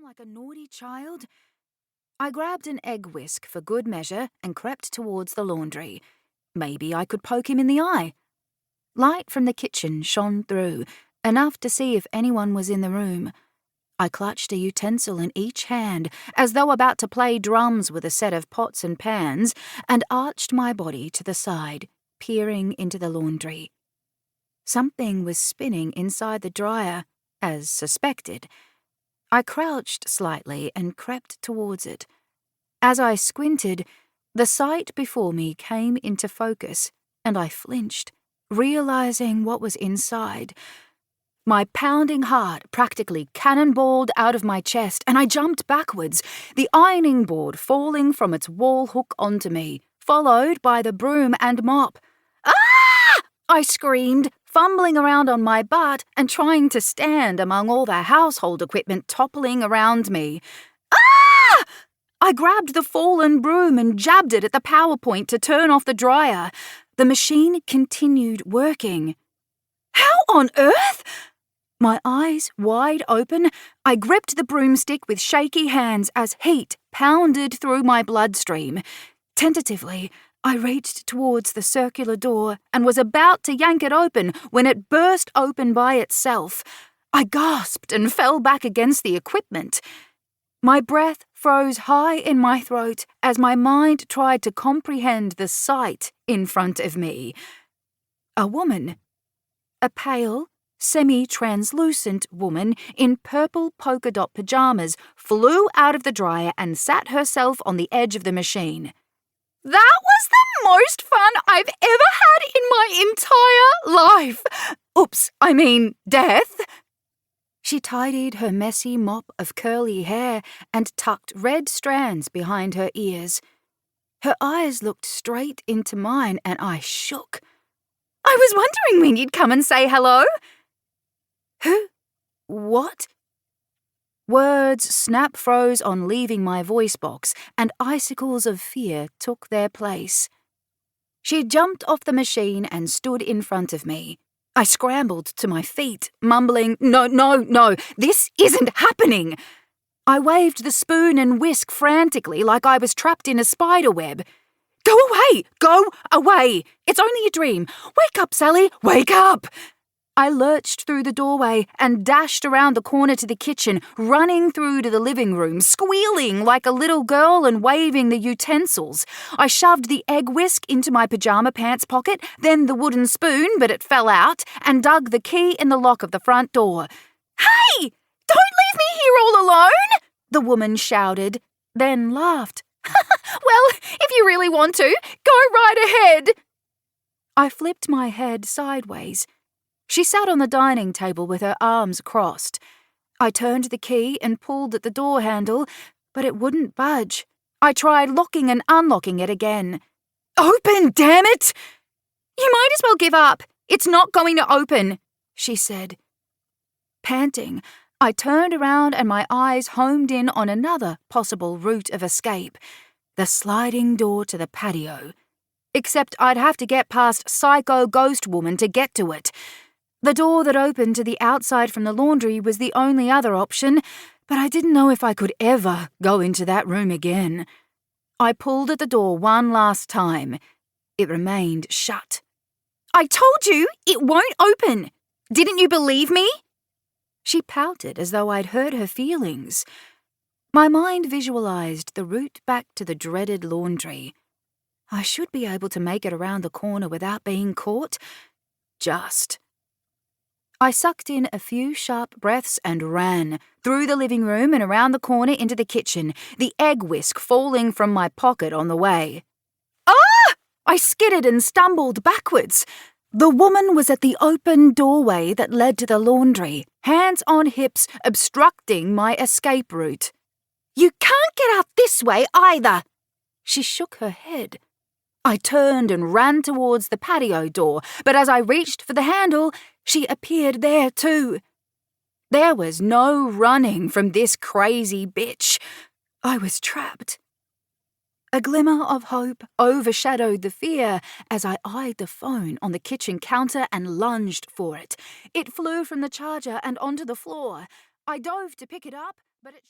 like a naughty child? I grabbed an egg whisk for good measure and crept towards the laundry. Maybe I could poke him in the eye. Light from the kitchen shone through, enough to see if anyone was in the room. I clutched a utensil in each hand, as though about to play drums with a set of pots and pans, and arched my body to the side, peering into the laundry. Something was spinning inside the dryer, as suspected. I crouched slightly and crept towards it. As I squinted, the sight before me came into focus, and I flinched, realizing what was inside. My pounding heart practically cannonballed out of my chest, and I jumped backwards, the ironing board falling from its wall hook onto me, followed by the broom and mop. "Ah!" I screamed, fumbling around on my butt and trying to stand among all the household equipment toppling around me. "Ah!" I grabbed the fallen broom and jabbed it at the power point to turn off the dryer. The machine continued working. How on earth? My eyes wide open, I gripped the broomstick with shaky hands as heat pounded through my bloodstream. Tentatively, I reached towards the circular door and was about to yank it open when it burst open by itself. I gasped and fell back against the equipment. My breath froze high in my throat as my mind tried to comprehend the sight in front of me. A woman. A pale, semi-translucent woman in purple polka dot pajamas flew out of the dryer and sat herself on the edge of the machine. That was the most fun I've ever had in my entire life. Death. She tidied her messy mop of curly hair and tucked red strands behind her ears. Her eyes looked straight into mine and I shook. I was wondering when you'd come and say hello. Who? What? Words snap-froze on leaving my voice box, and icicles of fear took their place. She jumped off the machine and stood in front of me. I scrambled to my feet, mumbling, No, this isn't happening. I waved the spoon and whisk frantically like I was trapped in a spider web. Go away! It's only a dream. Wake up, Sally, wake up! I lurched through the doorway and dashed around the corner to the kitchen, running through to the living room, squealing like a little girl and waving the utensils. I shoved the egg whisk into my pajama pants pocket, then the wooden spoon, but it fell out, and dug the key in the lock of the front door. Hey! Don't leave me here all alone! The woman shouted, then laughed. Well, if you really want to, go right ahead. I flipped my head sideways. She sat on the dining table with her arms crossed. I turned the key and pulled at the door handle, but it wouldn't budge. I tried locking and unlocking it again. Open, damn it! You might as well give up. It's not going to open, she said. Panting, I turned around and my eyes homed in on another possible route of escape, the sliding door to the patio. Except I'd have to get past Psycho Ghost Woman to get to it. The door that opened to the outside from the laundry was the only other option, but I didn't know if I could ever go into that room again. I pulled at the door one last time. It remained shut. I told you it won't open. Didn't you believe me? She pouted as though I'd hurt her feelings. My mind visualized the route back to the dreaded laundry. I should be able to make it around the corner without being caught. Just. I sucked in a few sharp breaths and ran, through the living room and around the corner into the kitchen, the egg whisk falling from my pocket on the way. Ah! I skidded and stumbled backwards. The woman was at the open doorway that led to the laundry, hands on hips, obstructing my escape route. You can't get out this way either. She shook her head. I turned and ran towards the patio door, but as I reached for the handle, she appeared there too. There was no running from this crazy bitch. I was trapped. A glimmer of hope overshadowed the fear as I eyed the phone on the kitchen counter and lunged for it. It flew from the charger and onto the floor. I dove to pick it up, but it...